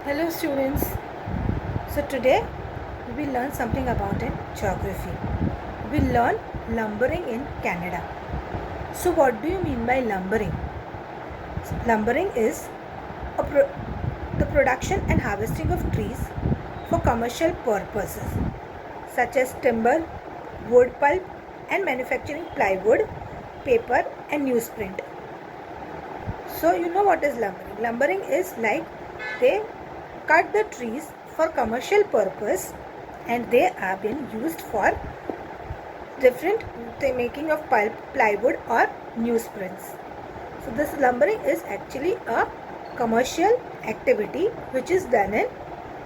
Hello students. So today we will learn something about in geography. We will learn lumbering in Canada. So what do you mean by lumbering? Lumbering is the production and harvesting of trees for commercial purposes such as timber, wood pulp and manufacturing plywood, paper and newsprint. So you know what is lumbering. Lumbering is like they cut the trees for commercial purpose and they are being used for different the making of pulp, plywood or newsprints. So this lumbering is actually a commercial activity which is done in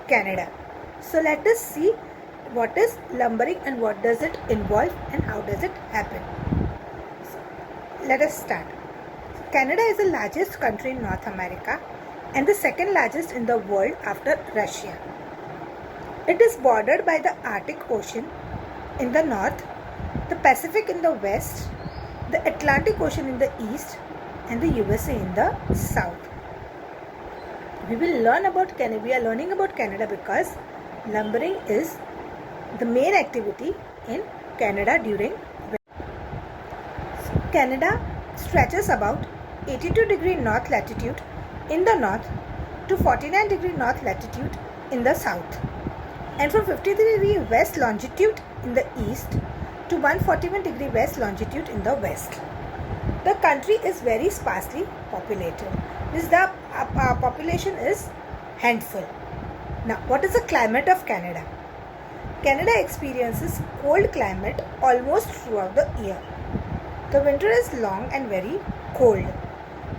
Canada. So let us see what is lumbering and what does it involve and how does it happen. So, let us start. Canada is the largest country in North America and the second largest in the world after Russia. It is bordered by the Arctic Ocean in the north, the Pacific in the west, the Atlantic Ocean in the east and the USA in the south. We will learn about Canada. We are learning about Canada because lumbering is the main activity in Canada during winter. Canada stretches about 82° north latitude in the north to 49° north latitude in the south and from 53° west longitude in the east to 141° west longitude in the west. The country is very sparsely populated. The population is handful. Now, what is the climate of Canada? Canada experiences cold climate almost throughout the year. The winter is long and very cold.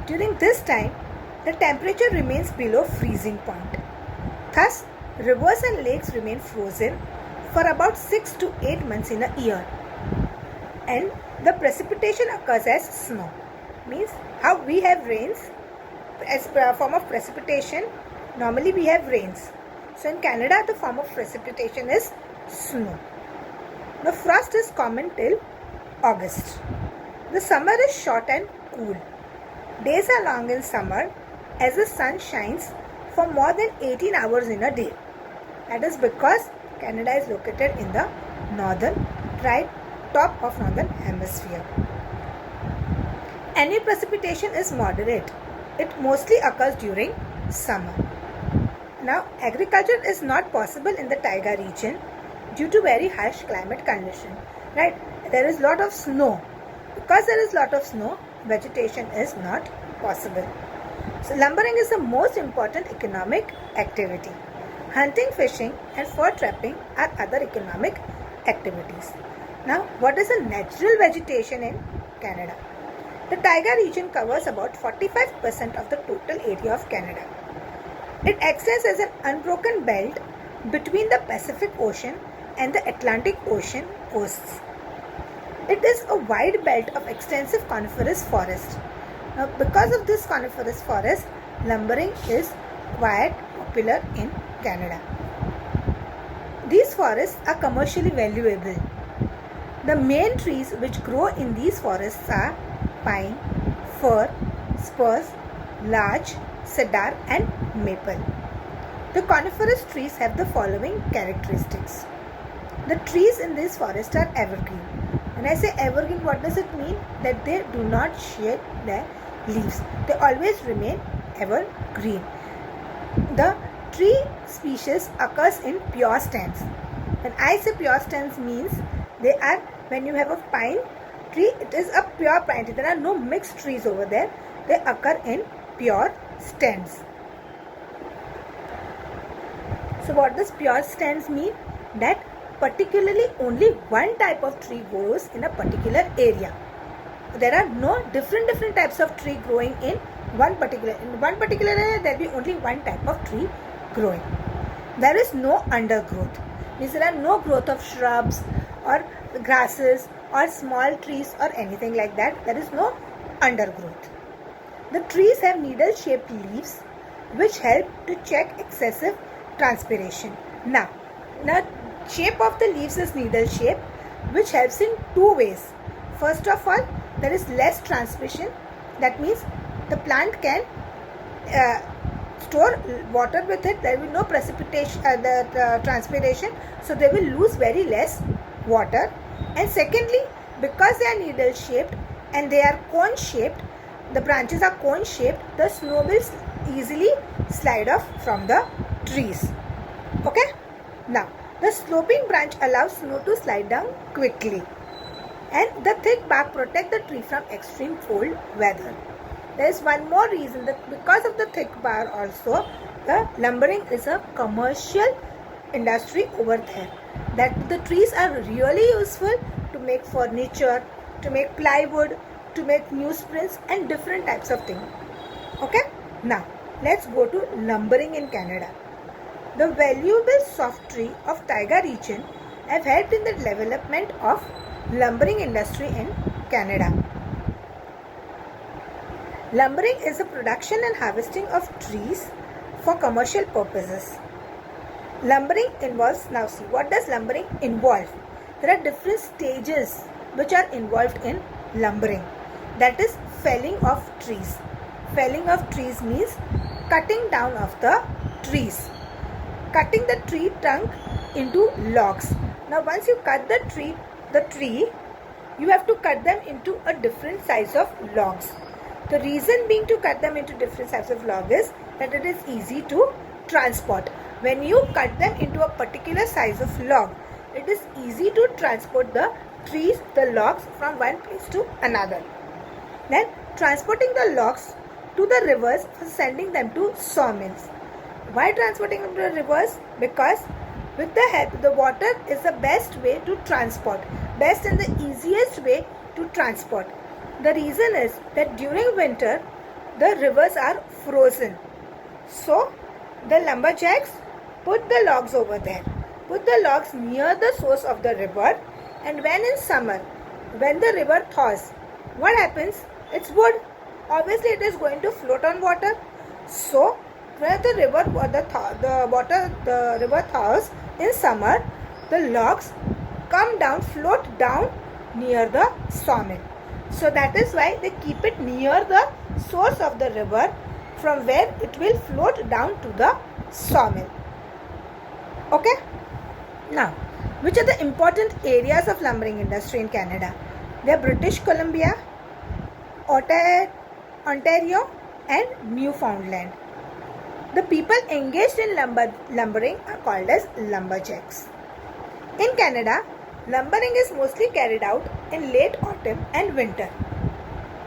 During this time, the temperature remains below freezing point. Thus, rivers and lakes remain frozen for about 6 to 8 months in a year. And the precipitation occurs as snow. Means how we have rains as a form of precipitation. Normally we have rains. So in Canada, the form of precipitation is snow. The frost is common till August. The summer is short and cool. Days are long in summer as the sun shines for more than 18 hours in a day. That is because Canada is located in the northern top of northern hemisphere. Annual precipitation is moderate. It mostly occurs during summer. Now, agriculture is not possible in the taiga region due to very harsh climate condition. Right? There is lot of snow. Because there is lot of snow, vegetation is not possible. So lumbering is the most important economic activity. Hunting, fishing and fur trapping are other economic activities. Now, what is the natural vegetation in Canada? The taiga region covers about 45% of the total area of Canada. It extends as an unbroken belt between the Pacific Ocean and the Atlantic Ocean coasts. It is a wide belt of extensive coniferous forest. Now, because of this coniferous forest, lumbering is quite popular in Canada. These forests are commercially valuable. The main trees which grow in these forests are pine, fir, spruce, larch, cedar and maple. The coniferous trees have the following characteristics. The trees in this forest are evergreen. When I say evergreen, what does it mean? That they do not shed their leaves. They always remain evergreen. The tree species occurs in pure stands. When I say pure stands means they are, when you have a pine tree, it is a pure pine tree. There are no mixed trees over there. They occur in pure stands. So what does pure stands mean? That particularly only one type of tree grows in a particular area. There are no different types of tree growing in one particular area. There will be only one type of tree growing. There is no undergrowth. Means there are no growth of shrubs or grasses or small trees or anything like that. There is no undergrowth. The trees have needle-shaped leaves which help to check excessive transpiration. Now shape of the leaves is needle shape which helps in two ways. First of all, there is less transpiration. That means the plant can store water with it, there will be no precipitation, transpiration, so they will lose very less water. And secondly, because they are needle shaped and they are cone shaped, the branches are cone shaped, the snow will easily slide off from the trees. Okay, now the sloping branch allows snow to slide down quickly, and the thick bark protect the tree from extreme cold weather. There is one more reason, that because of the thick bark also, the lumbering is a commercial industry over there. That the trees are really useful to make furniture, to make plywood, to make newsprints and different types of things. Okay, now let's go to lumbering in Canada. The valuable soft tree of taiga region have helped in the development of lumbering industry in Canada. Lumbering is the production and harvesting of trees for commercial purposes. Lumbering involves, now see, what does lumbering involve? There are different stages which are involved in lumbering. That is felling of trees. Felling of trees means cutting down of the trees. Cutting the tree trunk into logs. Now once you cut the tree, you have to cut them into a different size of logs. The reason being to cut them into different size of log is that it is easy to transport. When you cut them into a particular size of log, it is easy to transport the trees, the logs from one place to another. Then transporting the logs to the rivers for sending them to sawmills. Why transporting them to the rivers? Because with the help, the water is the best way to transport, best and the easiest way to transport. The reason is that during winter, the rivers are frozen. So, the lumberjacks put the logs over there. Put the logs near the source of the river, and when in summer, when the river thaws, what happens? It's wood. Obviously, it is going to float on water. So, when the river thaws in summer, the logs come down, float down near the sawmill. So that is why they keep it near the source of the river, from where it will float down to the sawmill. Okay. Now, which are the important areas of lumbering industry in Canada? They are British Columbia, Ontario and Newfoundland. The people engaged in lumbering are called as lumberjacks. In Canada, lumbering is mostly carried out in late autumn and winter.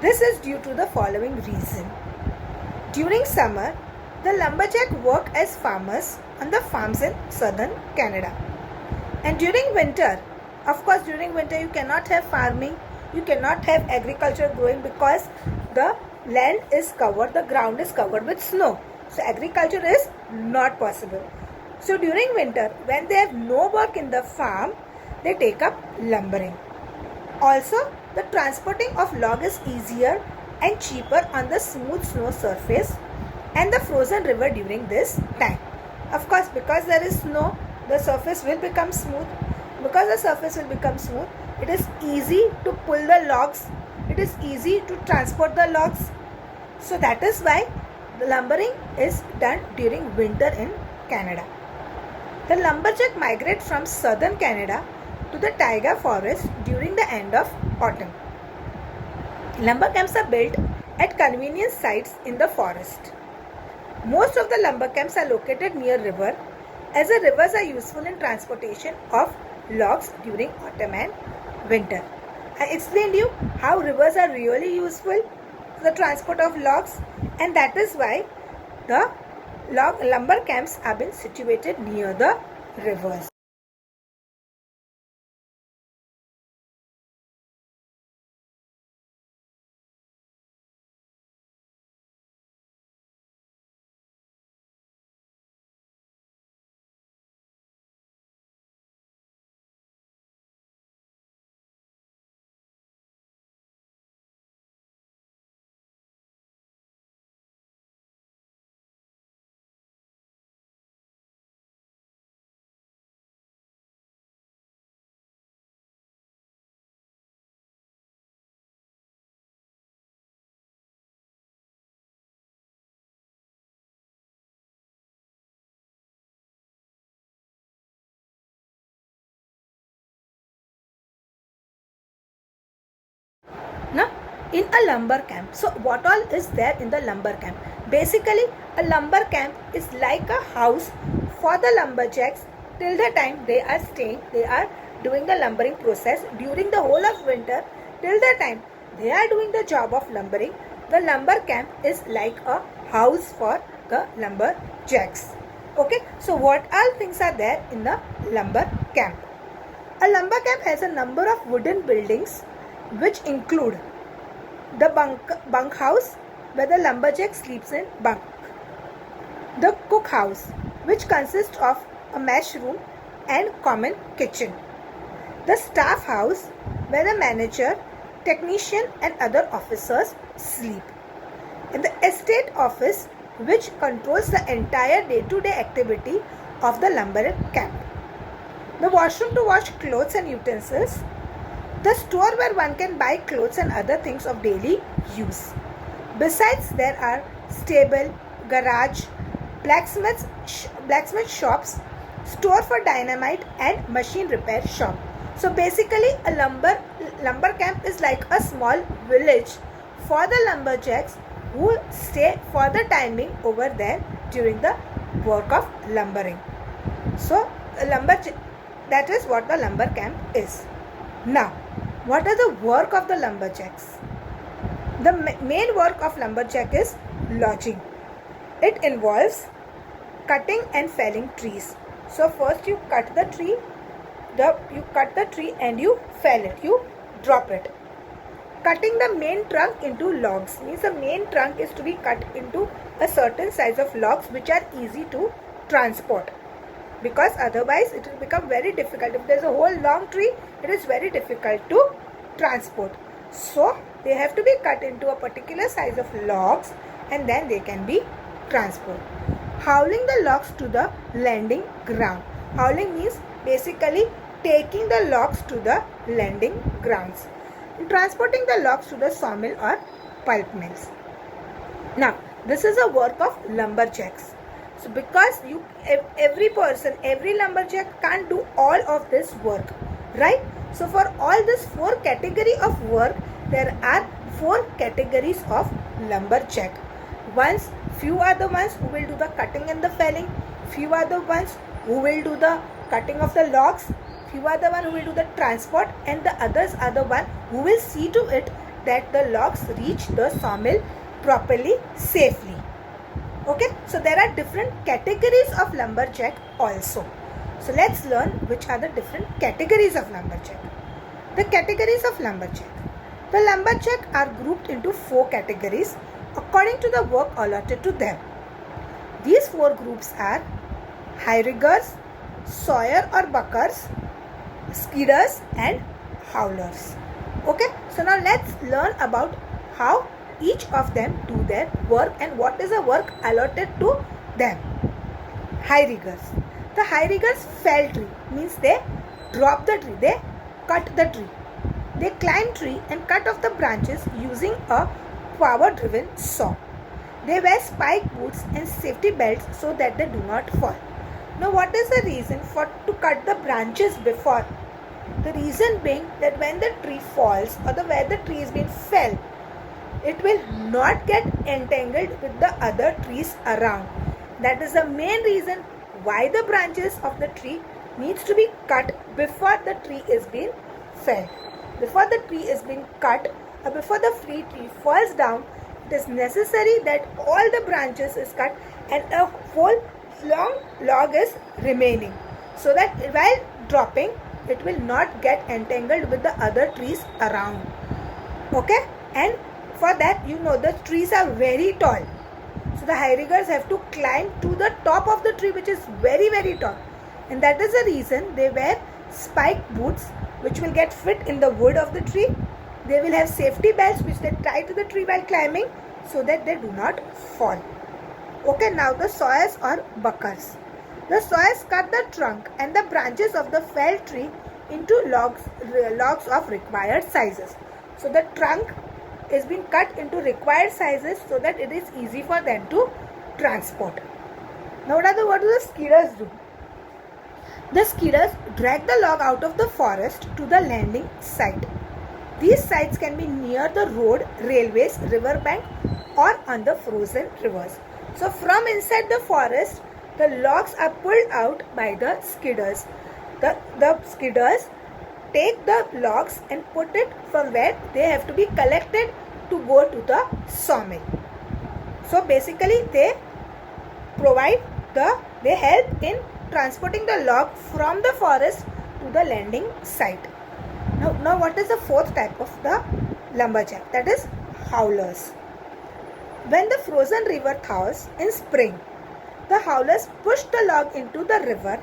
This is due to the following reason. During summer, the lumberjack work as farmers on the farms in southern Canada. And during winter, of course during winter you cannot have farming, you cannot have agriculture growing, because the land is covered, the ground is covered with snow. So agriculture is not possible. So during winter, when they have no work in the farm, they take up lumbering. Also, the transporting of log is easier and cheaper on the smooth snow surface and the frozen river during this time. Of course, because there is snow, the surface will become smooth. Because the surface will become smooth, it is easy to pull the logs. It is easy to transport the logs. So that is why the lumbering is done during winter in Canada. The lumberjack migrate from southern Canada to the taiga forest during the end of autumn. Lumber camps are built at convenient sites in the forest. Most of the lumber camps are located near river, as the rivers are useful in transportation of logs during autumn and winter. I explained you how rivers are really useful for the transport of logs, and that is why the lumber camps have been situated near the rivers. in a lumber camp. So what all is there in the lumber camp? Basically, a lumber camp is like a house for the lumberjacks till the time they are staying, they are doing the lumbering process during the whole of winter. Till the time they are doing the job of lumbering, the lumber camp is like a house for the lumberjacks. Okay, so what all things are there in the lumber camp? A lumber camp has a number of wooden buildings which include the bunk house where the lumberjack sleeps in bunk, the cook house which consists of a mesh room and common kitchen, the staff house where the manager, technician and other officers sleep, and the estate office which controls the entire day-to-day activity of the lumber camp, the washroom to wash clothes and utensils, the store where one can buy clothes and other things of daily use. Besides, there are stable, garage, blacksmith shops, store for dynamite and machine repair shop. So basically, a lumber camp is like a small village for the lumberjacks who stay for the timing over there during the work of lumbering. So that is what the lumber camp is. Now, what are the work of the lumberjacks? The main work of lumberjack is lodging. It involves cutting and felling trees. So first you cut the tree, and you fell it, you drop it. Cutting the main trunk into logs means the main trunk is to be cut into a certain size of logs which are easy to transport, because otherwise it will become very difficult. If there is a whole long tree, it is very difficult to transport. So they have to be cut into a particular size of logs and then they can be transported. Hauling the logs to the landing ground. Hauling means basically taking the logs to the landing grounds and transporting the logs to the sawmill or pulp mills. Now, this is a work of lumberjacks. So because every lumberjack can't do all of this work, right? So for all this 4 category of work, there are 4 categories of lumberjack. Few are the ones who will do the cutting and the felling. Few are the ones who will do the cutting of the logs. Few are the ones who will do the transport, and the others are the ones who will see to it that the logs reach the sawmill properly, safely. Okay, so there are different categories of lumberjack also. So let's learn which are the different categories of lumberjack. The categories of lumberjack. The lumberjack are grouped into 4 categories according to the work allotted to them. These 4 groups are high riggers, sawyer or buckers, skidders and howlers. Okay, so now let's learn about how each of them do their work and what is the work allotted to them. High riggers. The high riggers fell tree means they drop the tree, they cut the tree. They climb tree and cut off the branches using a power driven saw. They wear spike boots and safety belts so that they do not fall. Now what is the reason to cut the branches before? The reason being that when the tree falls or where the tree is being fell, it will not get entangled with the other trees around. That is the main reason why the branches of the tree needs to be cut before the tree is being felled. Before the tree is being cut or before the tree falls down, it is necessary that all the branches is cut and a whole long log is remaining, so that while dropping it will not get entangled with the other trees around. Okay, and for that, the trees are very tall. So the high riggers have to climb to the top of the tree, which is very, very tall. And that is the reason they wear spike boots which will get fit in the wood of the tree. They will have safety belts which they tie to the tree while climbing so that they do not fall. Okay, now the sawyers or buckers. The sawyers cut the trunk and the branches of the felled tree into logs of required sizes. So the trunk is being cut into required sizes so that it is easy for them to transport. Now what do the skidders do? The skidders drag the log out of the forest to the landing site. These sites can be near the road, railways, riverbank, or on the frozen rivers. So from inside the forest, the logs are pulled out by the skidders. The skidders take the logs and put it from where they have to be collected to go to the sawmill. So basically they help in transporting the log from the forest to the landing site. Now what is the fourth type of the lumberjack? That is howlers. When the frozen river thaws in spring, the howlers push the log into the river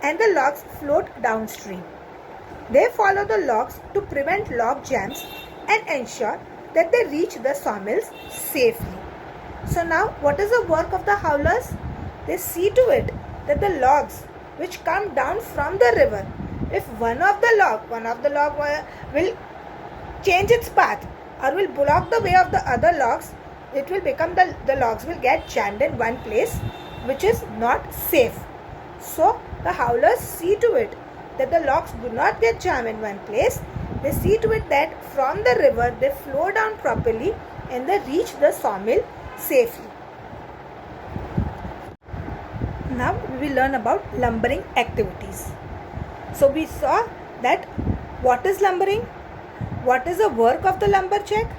and the logs float downstream. They follow the logs to prevent log jams and ensure that they reach the sawmills safely. So now what is the work of the howlers? They see to it that the logs which come down from the river, if one of the log will change its path or will block the way of the other logs, it will become the logs will get jammed in one place, which is not safe. So the howlers see to it that the logs do not get jammed in one place. They see to it that from the river they flow down properly and they reach the sawmill safely. Now we will learn about lumbering activities. So we saw that what is lumbering, what is the work of the lumberjack,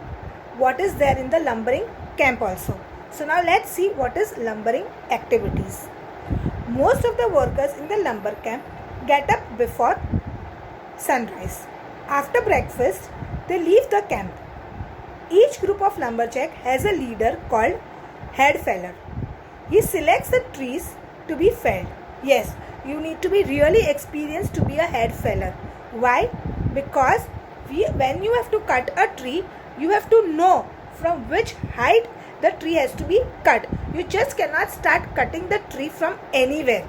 what is there in the lumbering camp also. So now let's see what is lumbering activities. Most of the workers in the lumber camp get up before sunrise. After breakfast, they leave the camp. Each group of lumberjack has a leader called head feller. He selects the trees to be felled. Yes, you need to be really experienced to be a head feller. Why? Because when you have to cut a tree, you have to know from which height the tree has to be cut. You just cannot start cutting the tree from anywhere.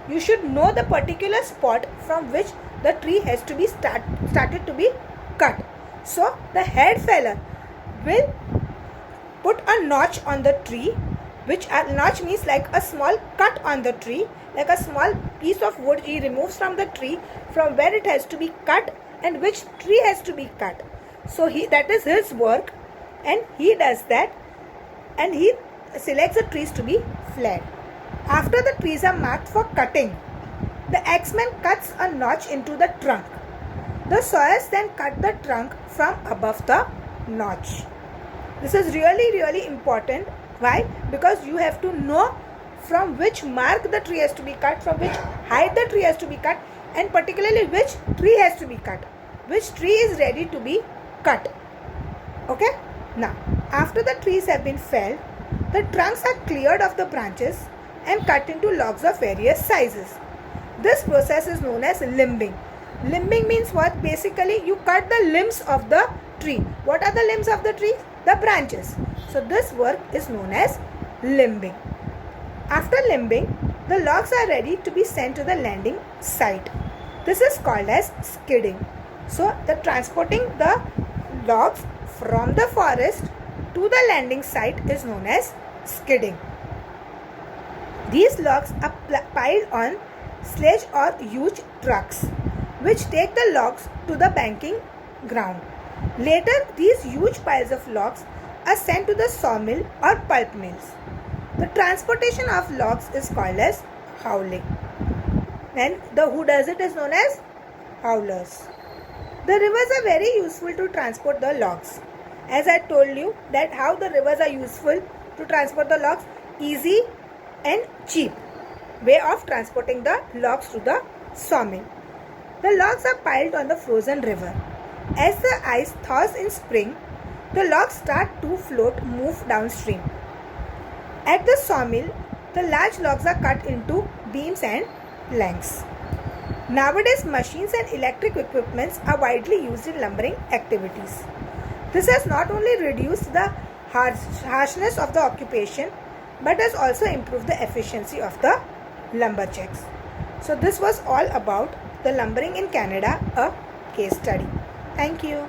You should know the particular spot from which the tree has to be started to be cut. So the head feller will put a notch on the tree, which a notch means like a small cut on the tree, like a small piece of wood he removes from the tree from where it has to be cut and which tree has to be cut. So that is his work, and he does that, and he selects the trees to be felled. After the trees are marked for cutting, the axeman cuts a notch into the trunk. The sawyers then cut the trunk from above the notch. This is really important. Why? Because you have to know from which mark the tree has to be cut, from which height the tree has to be cut, and particularly which tree has to be cut, which tree is ready to be cut. Okay? Now, after the trees have been felled, the trunks are cleared of the branches and cut into logs of various sizes. This process is known as limbing. Limbing means what? Basically, you cut the limbs of the tree. What are the limbs of the tree? The branches. So this work is known as limbing. After limbing, the logs are ready to be sent to the landing site. This is called as skidding. So the transporting the logs from the forest to the landing site is known as skidding. These logs are piled on sledge or huge trucks, which take the logs to the banking ground. Later, these huge piles of logs are sent to the sawmill or pulp mills. The transportation of logs is called as hauling, and who does it is known as howlers. The rivers are very useful to transport the logs. As I told you that how the rivers are useful to transport the logs, easy and cheap way of transporting the logs to the sawmill. The logs are piled on the frozen river. As the ice thaws in spring, the logs start to move downstream. At the sawmill, the large logs are cut into beams and planks. Nowadays, machines and electric equipments are widely used in lumbering activities. This has not only reduced the harshness of the occupation, but has also improved the efficiency of the lumberjacks. So this was all about the lumbering in Canada, a case study. Thank you.